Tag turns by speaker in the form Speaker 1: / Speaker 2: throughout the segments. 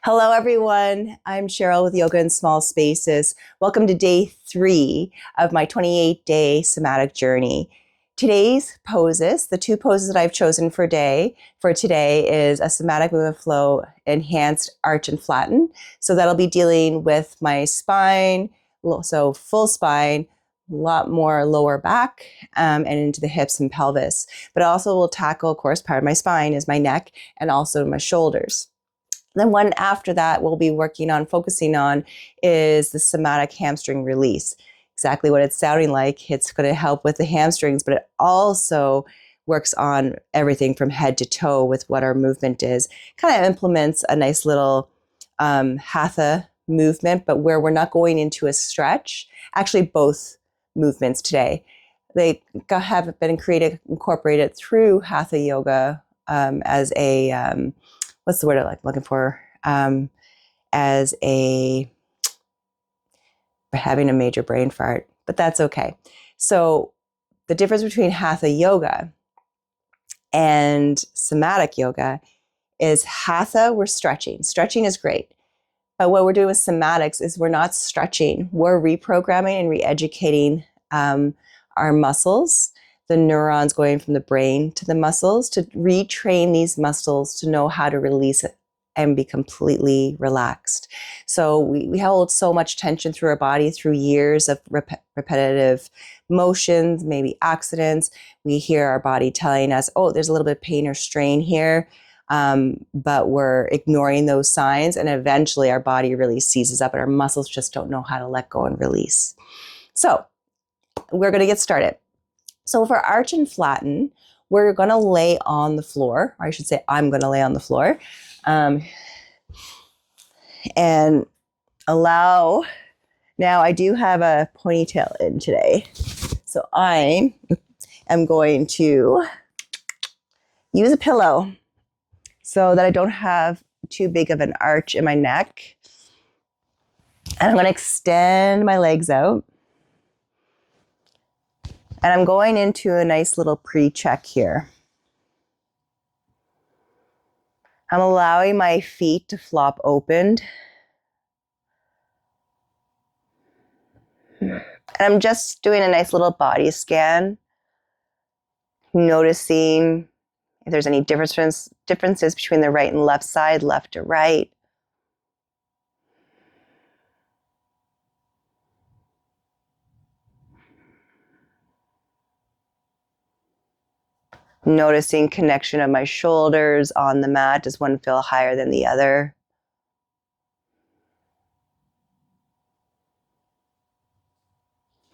Speaker 1: Hello, everyone. I'm Cheryl with Yoga in Small Spaces. Welcome to day 3 of my 28-day somatic journey. Today's poses, the 2 poses that I've chosen for today is a somatic movement flow enhanced arch and flatten. So that'll be dealing with my spine, so full spine, a lot more lower back and into the hips and pelvis. But also will tackle, of course, part of my spine is my neck and also my shoulders. Then one after that we'll be focusing on is the somatic hamstring release. Exactly what it's sounding like. It's going to help with the hamstrings, but it also works on everything from head to toe with what our movement is. Kind of implements a nice little hatha movement, but where we're not going into a stretch. Actually, both movements today. They have been incorporated through hatha yoga as a what's the word I'm looking for? As having a major brain fart, but that's okay. So the difference between hatha yoga and somatic yoga is hatha, we're stretching. Stretching is great. But what we're doing with somatics is we're not stretching. We're reprogramming and re-educating our muscles, the neurons going from the brain to the muscles, to retrain these muscles to know how to release it and be completely relaxed. So we hold so much tension through our body through years of repetitive motions, maybe accidents. We hear our body telling us, oh, there's a little bit of pain or strain here. But we're ignoring those signs, and eventually our body really seizes up and our muscles just don't know how to let go and release. So we're going to get started. So for arch and flatten, we're going to lay on the floor, or I should say I'm going to lay on the floor, and allow. Now I do have a ponytail in today, so I am going to use a pillow so that I don't have too big of an arch in my neck. And I'm going to extend my legs out. And I'm going into a nice little pre-check here. I'm allowing my feet to flop open. And I'm just doing a nice little body scan, noticing if there's any differences between the right and left side, left to right. Noticing connection of my shoulders on the mat. Does one feel higher than the other?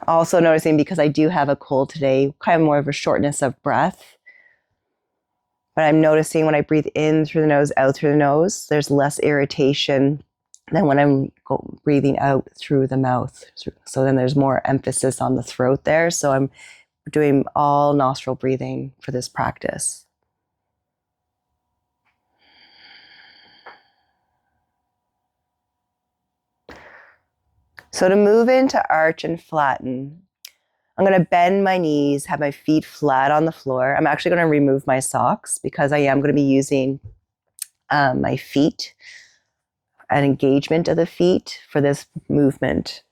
Speaker 1: Also noticing, because I do have a cold today, kind of more of a shortness of breath. But I'm noticing when I breathe in through the nose, out through the nose, there's less irritation than when I'm breathing out through the mouth. So then there's more emphasis on the throat there. So I'm doing all nostril breathing for this practice. So to move into arch and flatten, I'm going to bend my knees, have my feet flat on the floor. I'm actually going to remove my socks because I am going to be using my feet, an engagement of the feet for this movement.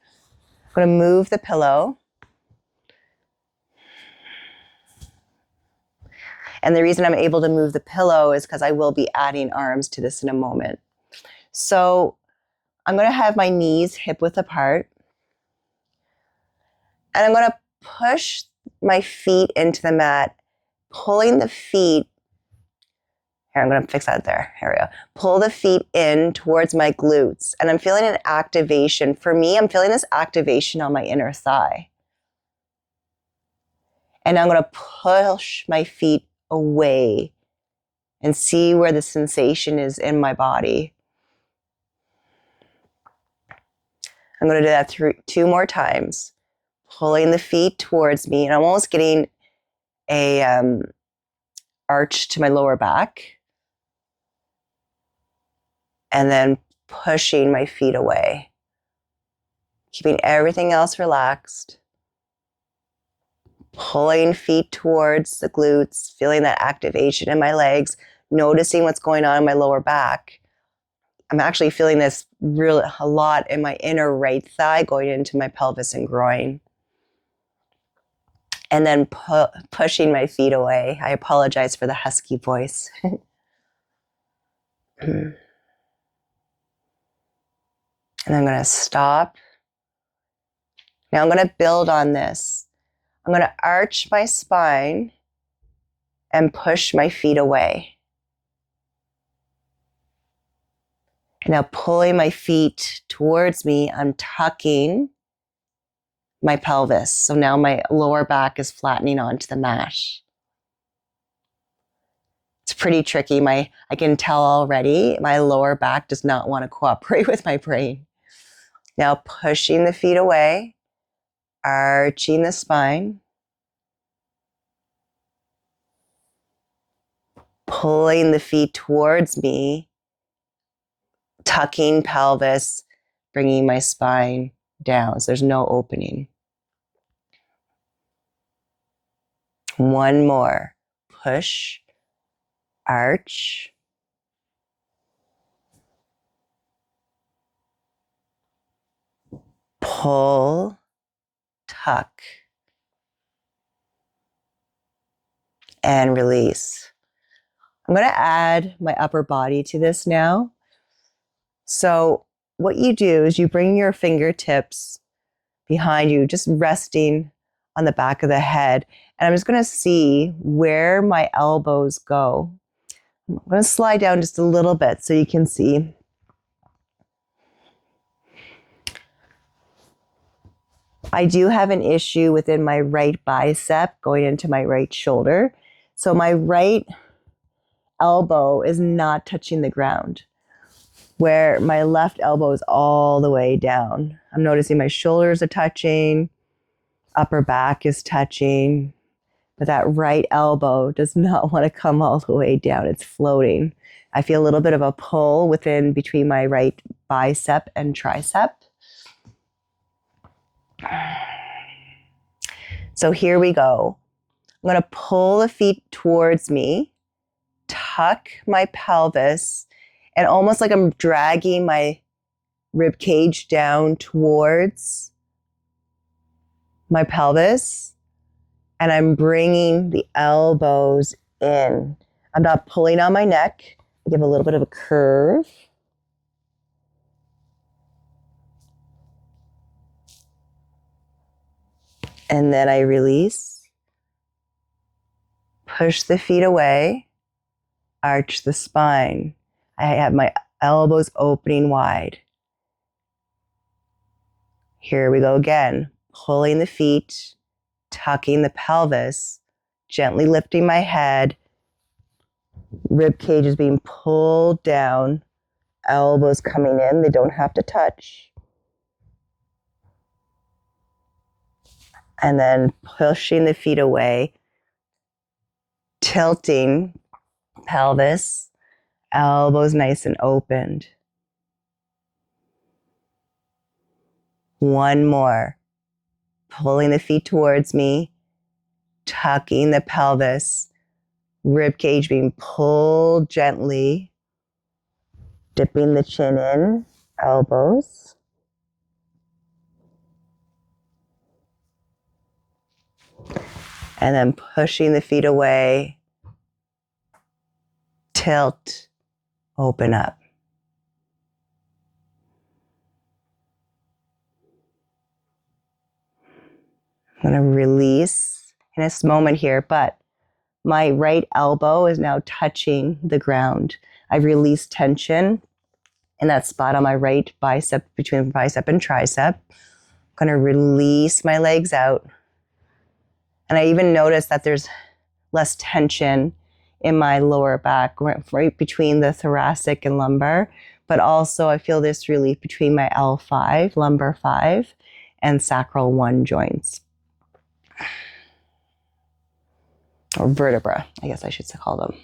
Speaker 1: I'm going to move the pillow. And the reason I'm able to move the pillow is because I will be adding arms to this in a moment. So I'm going to have my knees hip width apart. And I'm going to push my feet into the mat, pulling the feet. Here, I'm going to fix that there. Here we go. Pull the feet in towards my glutes. And I'm feeling an activation. For me, I'm feeling this activation on my inner thigh. And I'm going to push my feet away and see where the sensation is in my body. I'm going to do that 2 more times. Pulling the feet towards me, and I'm almost getting a arch to my lower back. And then pushing my feet away. Keeping everything else relaxed. Pulling feet towards the glutes, feeling that activation in my legs, noticing what's going on in my lower back. I'm actually feeling this a lot in my inner right thigh going into my pelvis and groin. And then pushing my feet away. I apologize for the husky voice. And I'm going to stop. Now I'm going to build on this. I'm going to arch my spine and push my feet away. And now pulling my feet towards me, I'm tucking my pelvis. So now my lower back is flattening onto the mat. It's pretty tricky. I can tell already my lower back does not want to cooperate with my brain. Now pushing the feet away, arching the spine, pulling the feet towards me, tucking pelvis, bringing my spine down. So there's no opening. One more. Push, arch, pull, tuck, and release. I'm going to add my upper body to this now. So what you do is you bring your fingertips behind you, just resting on the back of the head. And I'm just going to see where my elbows go. I'm going to slide down just a little bit so you can see. I do have an issue within my right bicep going into my right shoulder. So my right elbow is not touching the ground, where my left elbow is all the way down. I'm noticing my shoulders are touching, upper back is touching, but that right elbow does not want to come all the way down. It's floating. I feel a little bit of a pull between my right bicep and tricep. So here we go. I'm going to pull the feet towards me, tuck my pelvis, and almost like I'm dragging my rib cage down towards my pelvis, and I'm bringing the elbows in. I'm not pulling on my neck. I give a little bit of a curve. And then I release, push the feet away, arch the spine. I have my elbows opening wide. Here we go again, pulling the feet, tucking the pelvis, gently lifting my head. Rib cage is being pulled down, elbows coming in. They don't have to touch. And then pushing the feet away, tilting pelvis, elbows nice and opened. One more. Pulling the feet towards me, tucking the pelvis, rib cage being pulled gently, dipping the chin in, elbows. And then pushing the feet away, tilt, open up. I'm going to release in this moment here, but my right elbow is now touching the ground. I've released tension in that spot on my right bicep, between bicep and tricep. I'm going to release my legs out. And I even notice that there's less tension in my lower back, right between the thoracic and lumbar. But also I feel this relief between my L5, lumbar 5, and sacral 1 joints. Or vertebra, I guess I should call them.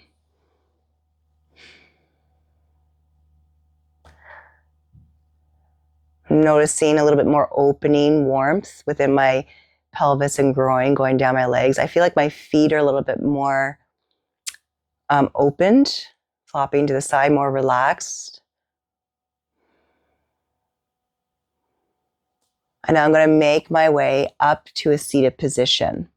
Speaker 1: I'm noticing a little bit more opening warmth within my pelvis and groin going down my legs. I feel like my feet are a little bit more opened, flopping to the side, more relaxed. And now I'm going to make my way up to a seated position.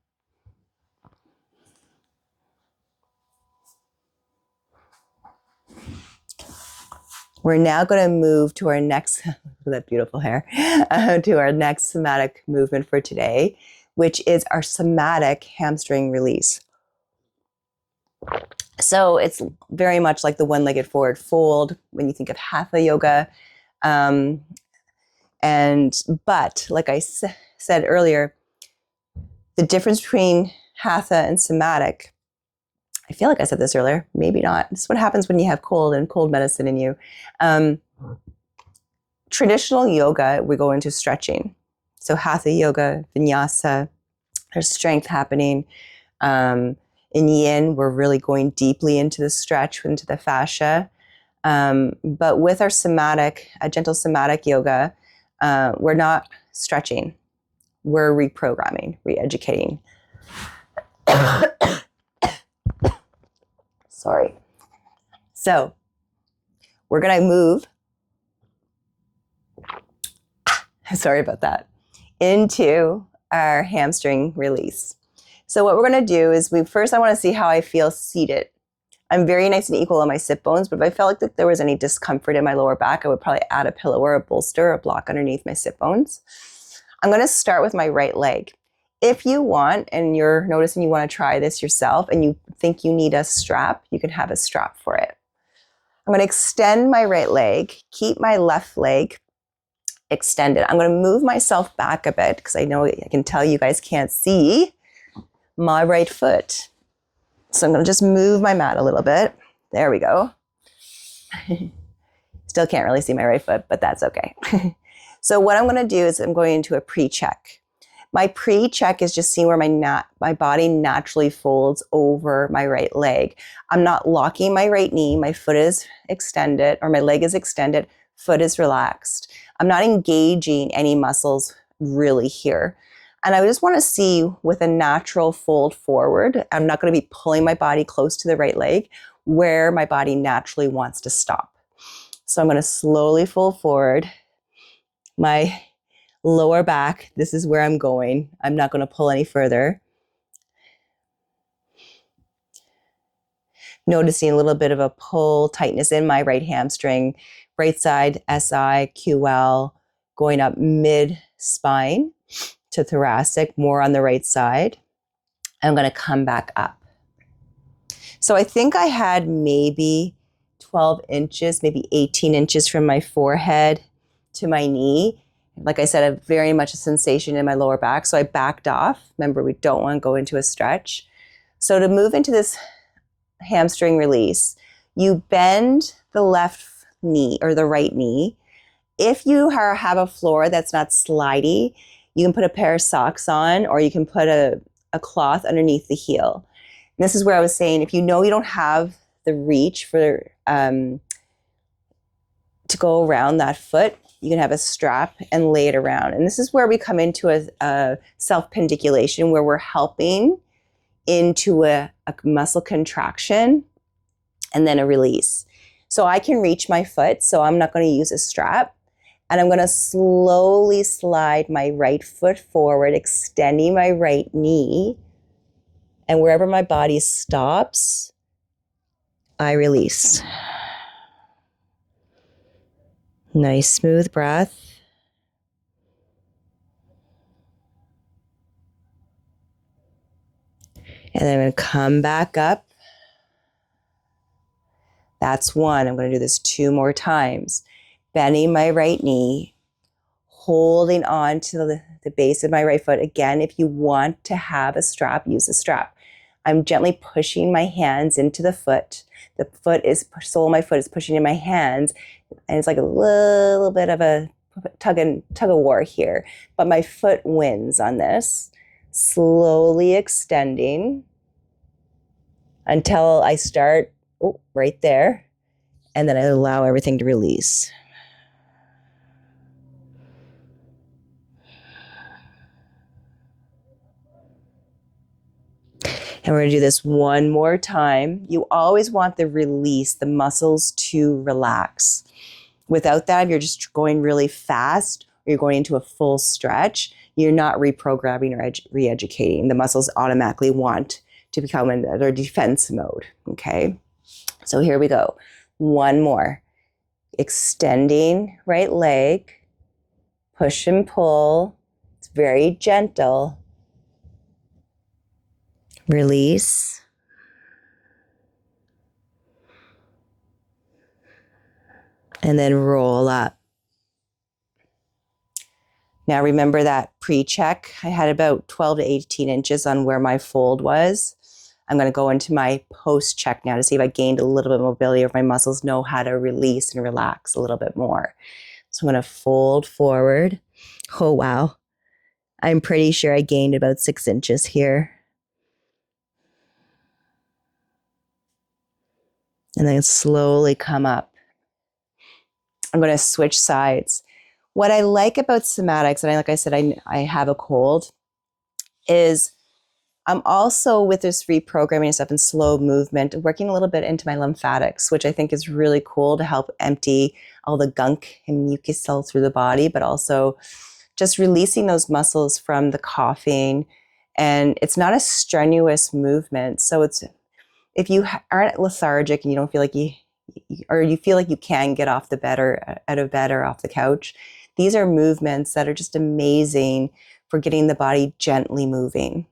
Speaker 1: We're now going to move to our next, look at that beautiful hair, to our next somatic movement for today, which is our somatic hamstring release. So it's very much like the one-legged forward fold when you think of hatha yoga. But like I said earlier, the difference between hatha and somatic, I feel like I said this earlier, maybe not. This is what happens when you have cold and cold medicine in you. Traditional yoga, we go into stretching. So hatha yoga, vinyasa, there's strength happening. In yin, we're really going deeply into the stretch, into the fascia. But with our somatic, a gentle somatic yoga, we're not stretching. We're reprogramming, re-educating. Sorry. So we're going to move, sorry about that, into our hamstring release. So what we're going to do is I want to see how I feel seated. I'm very nice and equal on my sit bones, but if I felt like that there was any discomfort in my lower back, I would probably add a pillow or a bolster or a block underneath my sit bones. I'm going to start with my right leg. If you want, and you're noticing you want to try this yourself and you think you need a strap, you can have a strap for it. I'm going to extend my right leg, keep my left leg extended. I'm going to move myself back a bit because I know I can tell you guys can't see my right foot. So I'm going to just move my mat a little bit. There we go. Still can't really see my right foot, but that's okay. So what I'm going to do is I'm going into a pre-check. My pre-check is just seeing where my body naturally folds over my right leg. I'm not locking my right knee. My foot is extended, or my leg is extended. Foot is relaxed. I'm not engaging any muscles really here. And I just want to see with a natural fold forward, I'm not going to be pulling my body close to the right leg, where my body naturally wants to stop. So I'm going to slowly fold forward. My lower back, this is where I'm going. I'm not going to pull any further. Noticing a little bit of a pull, tightness in my right hamstring, right side, SI, QL, going up mid-spine to thoracic, more on the right side. I'm going to come back up. So I think I had maybe 12 inches, maybe 18 inches from my forehead to my knee. Like I said, very much a sensation in my lower back. So I backed off. Remember, we don't want to go into a stretch. So to move into this hamstring release, you bend the left knee or the right knee. If you have a floor that's not slidey, you can put a pair of socks on, or you can put a cloth underneath the heel. And this is where I was saying, if you know you don't have the reach for to go around that foot, you can have a strap and lay it around. And this is where we come into a self-pendiculation, where we're helping into a muscle contraction and then a release. So I can reach my foot, so I'm not going to use a strap. And I'm going to slowly slide my right foot forward, extending my right knee. And wherever my body stops, I release. Nice smooth breath. And then I'm going to come back up. That's one. I'm going to do this 2 more times. Bending my right knee, holding on to the base of my right foot. Again, if you want to have a strap, use a strap. I'm gently pushing my hands into the foot. The sole of my foot is pushing in my hands, and it's like a little bit of a tug of war here. But my foot wins on this. Slowly extending until I start right there, and then I allow everything to release. And we're going to do this 1 more time. You always want the release, the muscles to relax. Without that, if you're just going really fast, or you're going into a full stretch, you're not reprogramming or re-educating. The muscles automatically want to become in their defense mode, okay? So here we go. One more. Extending right leg, push and pull. It's very gentle. Release. And then roll up. Now remember that pre-check? I had about 12 to 18 inches on where my fold was. I'm going to go into my post-check now to see if I gained a little bit of mobility or if my muscles know how to release and relax a little bit more. So I'm going to fold forward. Oh, wow. I'm pretty sure I gained about 6 inches here. And then slowly come up. I'm going to switch sides. What I like about somatics, and like I said, I have a cold, is I'm also, with this reprogramming and stuff and slow movement, working a little bit into my lymphatics, which I think is really cool to help empty all the gunk and mucus cells through the body, but also just releasing those muscles from the coughing. And it's not a strenuous movement. So it's, if you aren't lethargic and you don't feel like or you feel like you can get off the bed or out of bed or off the couch, these are movements that are just amazing for getting the body gently moving.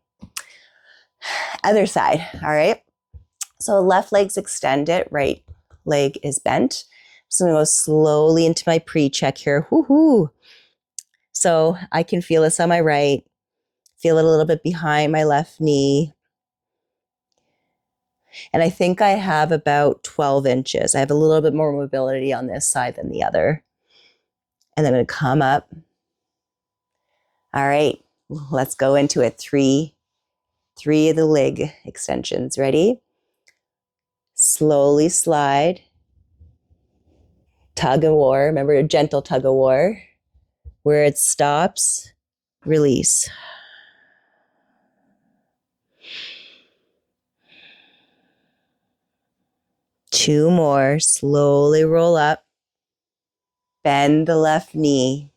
Speaker 1: Other side, all right? So left leg's extended, right leg is bent. So I'm gonna go slowly into my pre-check here. Woohoo! So I can feel this on my right, feel it a little bit behind my left knee. And I think I have about 12 inches. I have a little bit more mobility on this side than the other. And then I'm gonna come up. All right, let's go into it. Three of the leg extensions. Ready? Slowly slide. Tug of war. Remember, a gentle tug of war. Where it stops, release. Two more. Slowly roll up. Bend the left knee.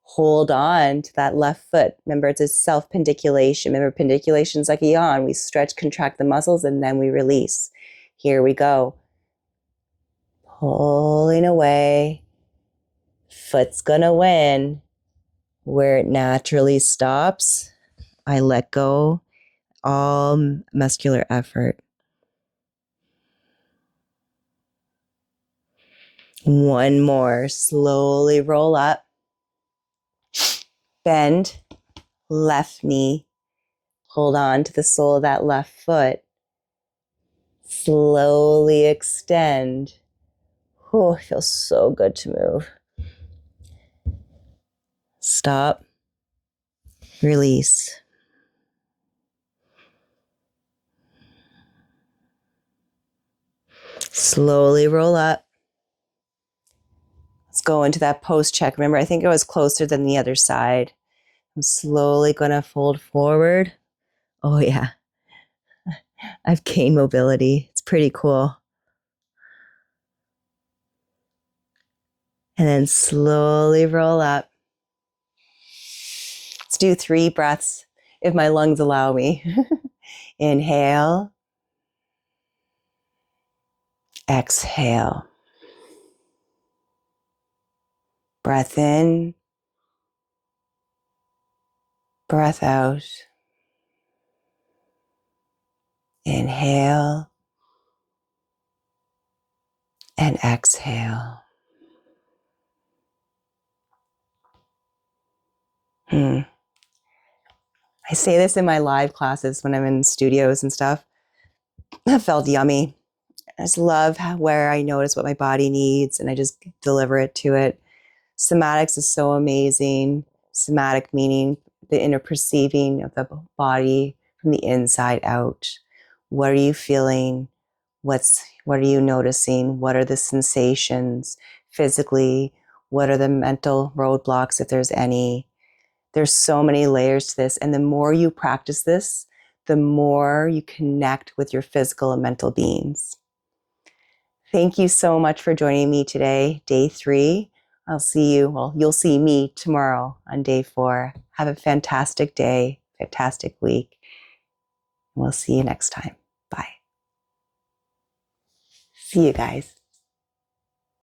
Speaker 1: Hold on to that left foot. Remember, it's a self-pendiculation. Remember, pendiculation is like a yawn. We stretch, contract the muscles, and then we release. Here we go. Pulling away. Foot's gonna win. Where it naturally stops, I let go. All muscular effort. One more. Slowly roll up. Bend. Left knee. Hold on to the sole of that left foot. Slowly extend. Oh, it feels so good to move. Stop. Release. Slowly roll up. Let's go into that post check. Remember, I think I was closer than the other side. I'm slowly going to fold forward. Oh, yeah. I've gained mobility. It's pretty cool. And then slowly roll up. Let's do 3 breaths if my lungs allow me. Inhale. Exhale. Breath in. Breath out. Inhale. And exhale. I say this in my live classes when I'm in studios and stuff. That felt yummy. I just love where I notice what my body needs and I just deliver it to it. Somatics is so amazing. Somatic meaning the inner perceiving of the body from the inside out. What are you feeling? What are you noticing? What are the sensations physically? What are the mental roadblocks, if there's any? There's so many layers to this. And the more you practice this, the more you connect with your physical and mental beings. Thank you so much for joining me today, day 3 I'll see you. Well, you'll see me tomorrow on day 4. Have a fantastic day, fantastic week. We'll see you next time. Bye. See you guys.